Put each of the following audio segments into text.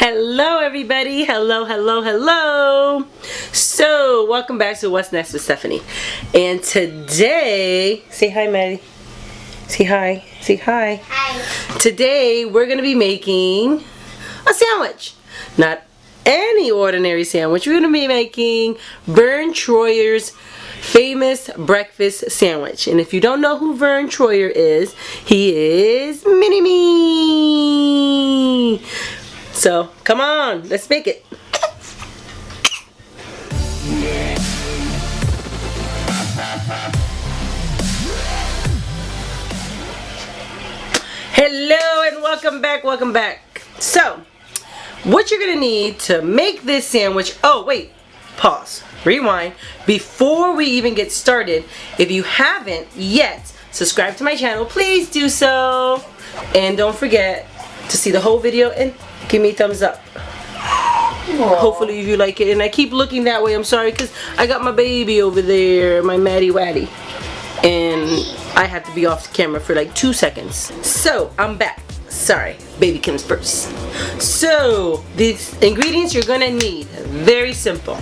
Hello everybody, hello. So welcome back to What's Next with Stephanie. And today, say hi Maddie. Say hi. Hi. Today we're going to be making a sandwich. Not any ordinary sandwich. We're going to be making Vern Troyer's famous breakfast sandwich. And if you don't know who Vern Troyer is, he is Mini-Me. So, come on, let's make it. Hello and welcome back. So, what you're gonna need to make this sandwich, oh wait, pause, rewind. Before we even get started, if you haven't yet subscribed to my channel, please do so. And don't forget to see the whole video and give me a thumbs up. Aww. Hopefully you like it. And I keep looking that way. I'm sorry because I got my baby over there, my Maddie Waddy. And I have to be off the camera for like 2 seconds. So I'm back. Sorry, baby comes first. So these ingredients you're gonna need, very simple.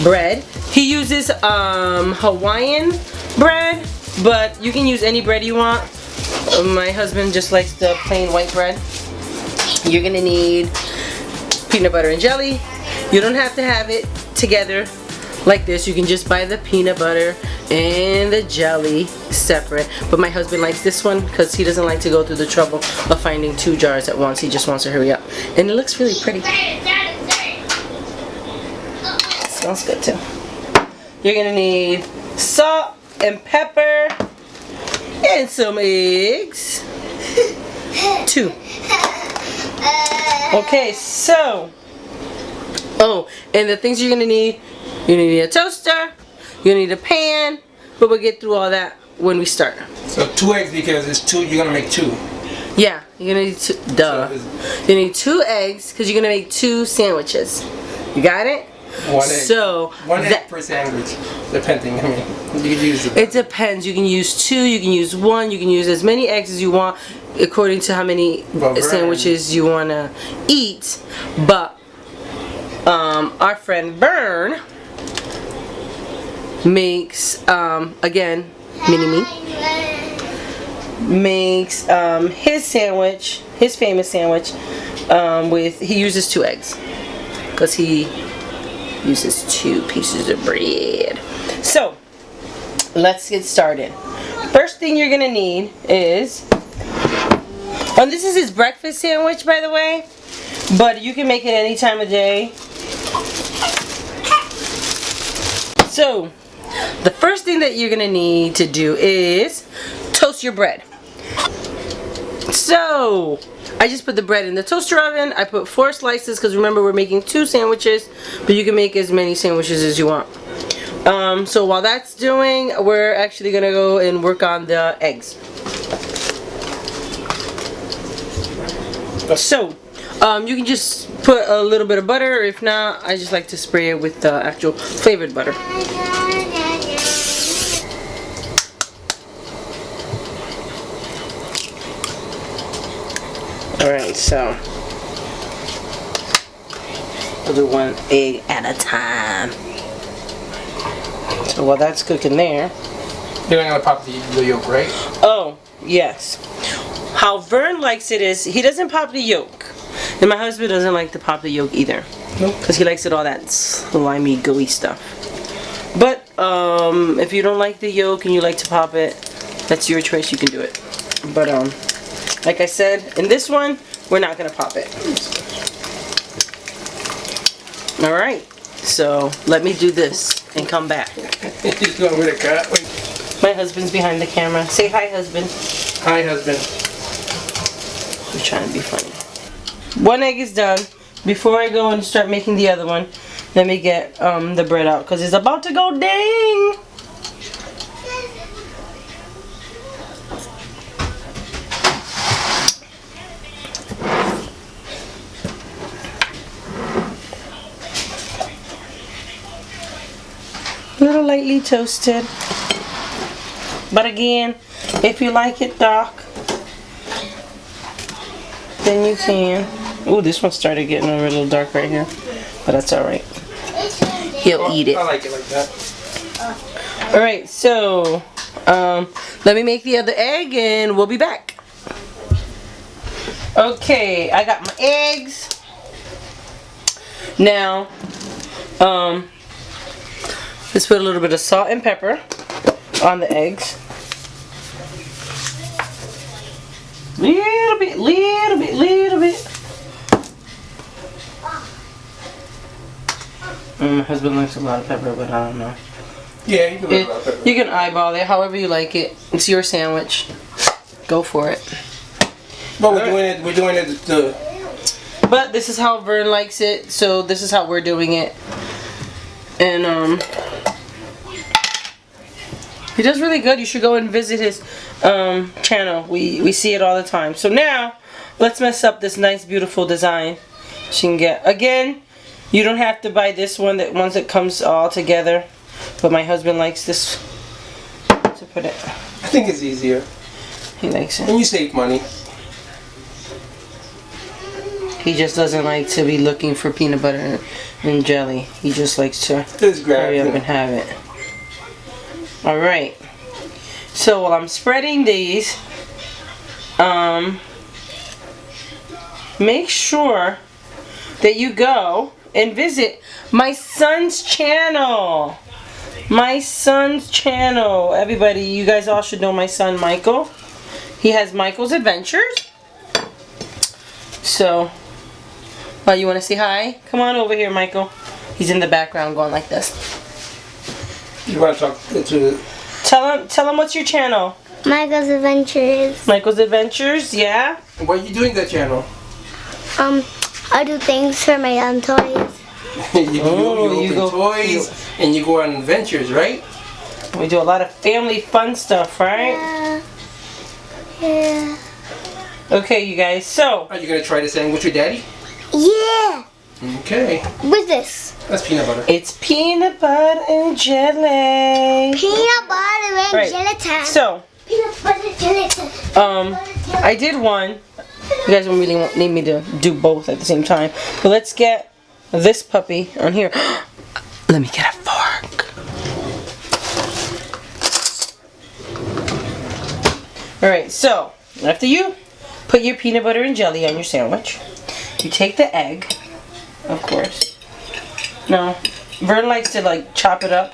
Bread. He uses Hawaiian bread, but you can use any bread you want. My husband just likes the plain white bread. You're gonna need peanut butter and jelly. You don't have to have it together like this. You can just buy the peanut butter and the jelly separate. But my husband likes this one because he doesn't like to go through the trouble of finding 2 jars at once. He just wants to hurry up. And it looks really pretty. It smells good too. You're gonna need salt and pepper. And some eggs. 2. Okay, so. Oh, and the things you're gonna need. You're gonna need a toaster. You're gonna need a pan. But we'll get through all that when we start. So 2 eggs because it's 2. You're gonna make 2. Yeah, you're gonna need 2. Duh. You need 2 eggs because you're gonna make 2 sandwiches. You got it? 1 egg. So 1 egg per sandwich, depending. I mean, you can use it depends. You can use 2. You can use 1. You can use as many eggs as you want, according to how many sandwiches you wanna eat. But our friend Vern makes again Mini-Me makes his sandwich, his famous sandwich with he uses 2 eggs because he uses 2 pieces of bread. So let's get started. First thing you're gonna need is, and this is his breakfast sandwich by the way, but you can make it any time of day. So the first thing that you're gonna need to do is toast your bread. So I just put the bread in the toaster oven. I put 4 slices because remember we're making 2 sandwiches, but you can make as many sandwiches as you want. So while that's doing, we're actually gonna go and work on the eggs. So you can just put a little bit of butter. If not, I just like to spray it with the actual flavored butter. Alright, so we'll do 1 egg at a time. So while that's cooking there, you're gonna pop the yolk, right? oh yes. How Vern likes it is he doesn't pop the yolk, and my husband doesn't like to pop the yolk either, because he likes it all that slimy, gooey stuff. But if you don't like the yolk and you like to pop it, that's your choice. You can do it. But like I said, in this one, we're not gonna pop it. All right. So let me do this and come back. He's going with a cut. My husband's behind the camera. Say hi, husband. Hi, husband. I'm trying to be funny. 1 egg is done. Before I go and start making the other one, let me get the bread out because it's about to go ding. A little lightly toasted. But again, if you like it dark, then you can. Ooh, this one started getting a little dark right here, but that's all right. He'll eat it. I like it like that. All right, so let me make the other egg, and we'll be back. Okay, I got my eggs. Now, let's put a little bit of salt and pepper on the eggs. Little bit. My husband likes a lot of pepper, but I don't know. Yeah, you can put a lot of pepper. You can eyeball it however you like it. It's your sandwich. Go for it. But we're doing it But this is how Vern likes it, so this is how we're doing it. And he does really good. You should go and visit his channel. We see it all the time. So now let's mess up this nice beautiful design she can get. Again, you don't have to buy this one, that ones that comes all together. But my husband likes this to put it. I think it's easier. He likes it. And you save money. He just doesn't like to be looking for peanut butter and jelly. He just likes to Just grab hurry up it. and have it. Alright. So while I'm spreading these, make sure that you go and visit my son's channel. My son's channel. Everybody, you guys all should know my son Michael. He has Michael's Adventures. So, you want to say hi? Come on over here, Michael. He's in the background going like this. You want to talk to... Tell him what's your channel. Michael's Adventures. Michael's Adventures, yeah? Why are you doing that channel? I do things for my toys. you open toys and you go on adventures, right? We do a lot of family fun stuff, right? Yeah. Okay, you guys, so... Are you going to try the sandwich with Daddy? Yeah. Okay. What's this? That's peanut butter. It's peanut butter and jelly. Peanut butter and Right. gelatin. So, Peanut butter gelatin. I did one. You guys don't really need me to do both at the same time. But let's get this puppy on here. Let me get a fork. Alright, so after you put your peanut butter and jelly on your sandwich, you take the egg, of course. No, Vern likes to like chop it up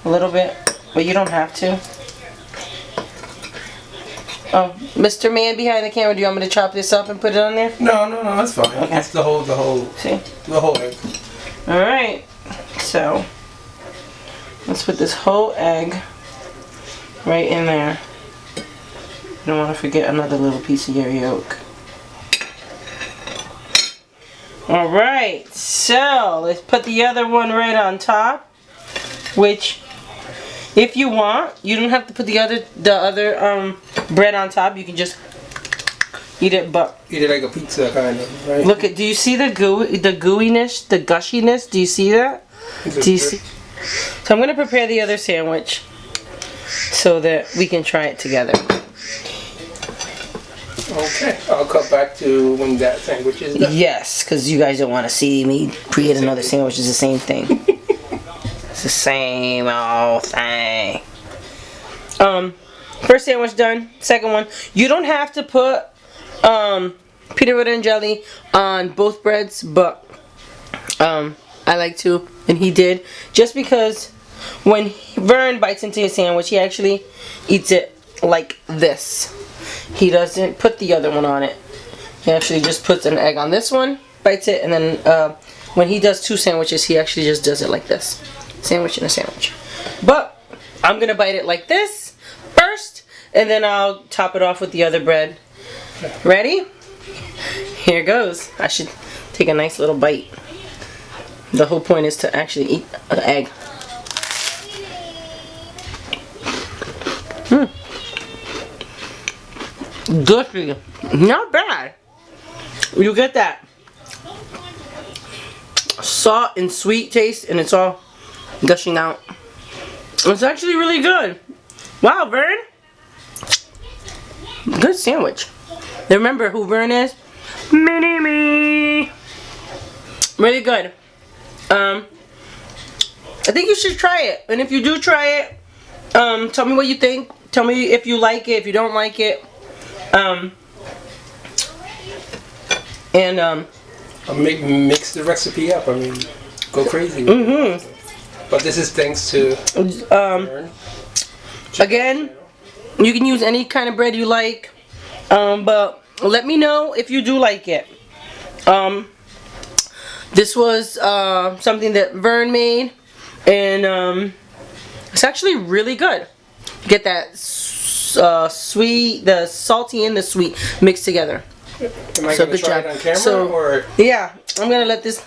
a little bit, but you don't have to. Oh, Mr. Man behind the camera, do you want me to chop this up and put it on there? No, that's fine. Okay. That's the whole See? egg. Alright, so let's put this whole egg right in there. You don't want to forget another little piece of your yolk. Alright, so let's put the other one right on top, which if you want, you don't have to put the other bread on top. You can just eat it, but Eat it like a pizza, kind of, right? look at. Do you see the gooiness, the gushiness? Do you see that? Do you see? So I'm gonna prepare the other sandwich so that we can try it together. Okay, I'll cut back to when that sandwich is done. Yes, because you guys don't want to see me create another sandwich. It's the same thing. It's the same old thing. First sandwich done. Second one. You don't have to put peanut butter and jelly on both breads, but I like to, and he did. Just because when Vern bites into his sandwich, he actually eats it like this. He doesn't put the other one on it. He actually just puts an egg on this one, bites it, and then when he does two sandwiches, he actually just does it like this. Sandwich and a sandwich. But I'm going to bite it like this first, and then I'll top it off with the other bread. Ready? Here goes. I should take a nice little bite. The whole point is to actually eat an egg. Gushy. Not bad. You get that salt and sweet taste, and it's all gushing out. It's actually really good. Wow, Vern. Good sandwich. Remember who Vern is? Mini me. Really good. I think you should try it. And if you do try it, tell me what you think. Tell me if you like it, if you don't like it. I'll mix the recipe up. I mean, go crazy. But this is thanks to Vern. Again, you can use any kind of bread you like. But let me know if you do like it. This was something that Vern made, and it's actually really good. Get that sweet, the salty and the sweet mixed together. Am I going to try it on camera or? Yeah, I'm gonna let this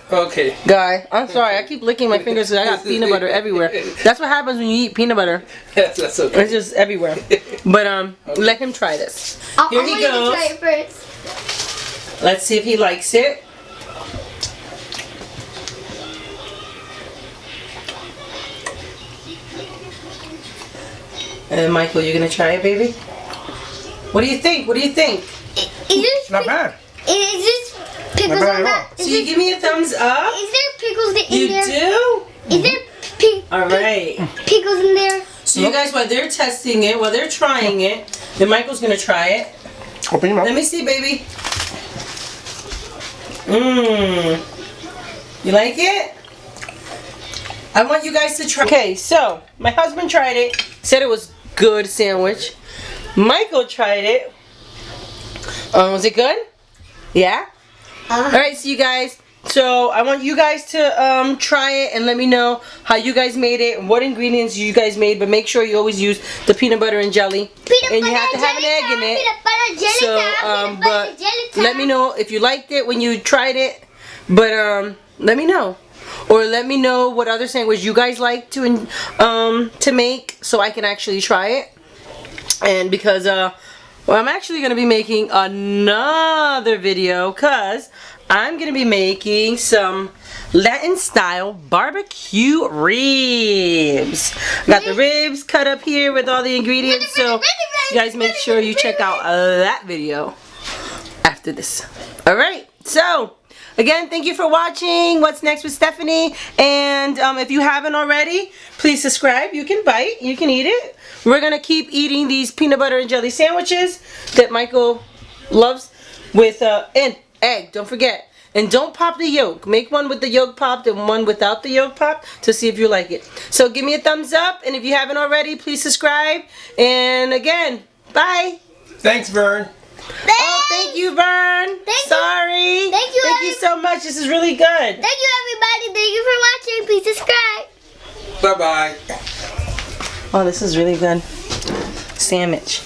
guy. I'm sorry, I keep licking my fingers because I got peanut butter everywhere. That's what happens when you eat peanut butter. Yes, that's okay. It's just everywhere. But let him try this. Here he goes. Try it first. Let's see if he likes it. And Michael, you're gonna try it, baby? What do you think? What do you think? Not bad. Is this pickles on that? So you give me a thumbs up? Is there pickles in You there? do? Is there Alright. pickles in there? So you guys, while they're testing it, while they're trying it, then Michael's gonna try it. Open your mouth. Let me see, baby. You like it? I want you guys to try. Okay, so my husband tried it. Said it was good sandwich. Michael tried it. Was it good? Yeah? Alright, so you guys. So I want you guys to try it and let me know how you guys made it and what ingredients you guys made. But make sure you always use the peanut butter and jelly. And you have to have an egg in it. So, but let me know if you liked it when you tried it. But let me know. Or let me know what other sandwich you guys like to make so I can actually try it. And because well, I'm actually going to be making another video because I'm going to be making some Latin style barbecue ribs. Got the ribs cut up here with all the ingredients, so you guys make sure you check out that video after this. Alright, so again, thank you for watching What's Next with Stephanie. And if you haven't already, please subscribe. You can bite, you can eat it. We're going to keep eating these peanut butter and jelly sandwiches that Michael loves with and egg, don't forget. And don't pop the yolk. Make one with the yolk popped and one without the yolk popped to see if you like it. So give me a thumbs up, and if you haven't already, please subscribe. And again, bye. Thanks, Vern. Oh, thank you, Vern. Sorry. Thank you. Thank you so much. This is really good. Thank you, everybody. Thank you for watching. Please subscribe. Bye-bye. Oh, this is really good. Sandwich.